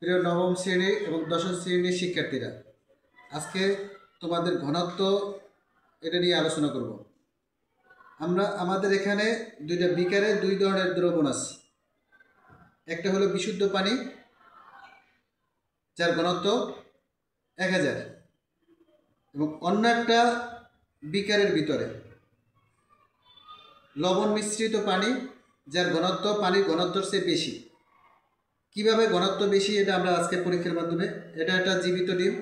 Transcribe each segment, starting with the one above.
প্রিয় নবম শ্রেণী এবং দশম শ্রেণীর শিক্ষার্থীরা, আজকে তোমাদের ঘনত্ব এটা নিয়ে আলোচনা করব। আমাদের এখানে দুইটা বিকারে দুই ধরনের দ্রবণ আছে। একটা হলো বিশুদ্ধ পানি, যার ঘনত্ব 1000, এবং অন্য একটা বিকারের ভিতরে লবণ মিশ্রিত পানি, যার ঘনত্ব পানির ঘনত্বর চেয়ে বেশি। কিভাবে ঘনত্ব বেশি এটা আমরা আজকে পরীক্ষার মাধ্যমে, এটা একটা জীবিত ডিম।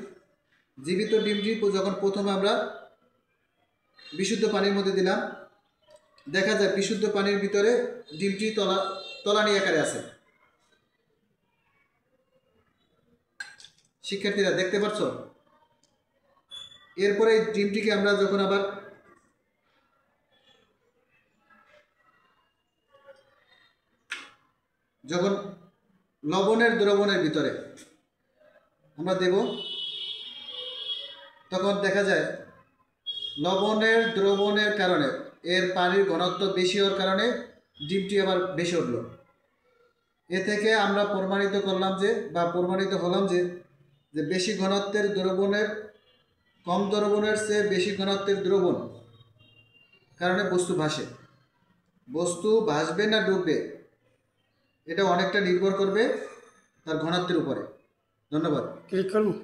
জীবিত ডিমটি যখন প্রথমে আমরা বিশুদ্ধ পানির মধ্যে দিলাম, দেখা যায় বিশুদ্ধ পানির ভিতরে ডিমটি তলানি আকারে আছে। শিক্ষার্থীরা দেখতে পাচ্ছ? এরপরে এই ডিমটিকে আমরা যখন লবণের দ্রবণের ভিতরে আমরা দেব, তখন দেখা যায় লবণের দ্রবণের কারণে এর পানির ঘনত্ব বেশি হওয়ার কারণে ডিমটি আবার বেশি উঠল। এ থেকে আমরা প্রমাণিত হলাম যে বেশি ঘনত্বের দ্রবণের কম দ্রবণের চেয়ে বেশি ঘনত্বের দ্রবণ কারণে বস্তু ভাসবে না ডুববে, এটা অনেকটা নির্ভর করবে তার ঘনত্বের উপরে। ধন্যবাদ। ক্লিক করুন।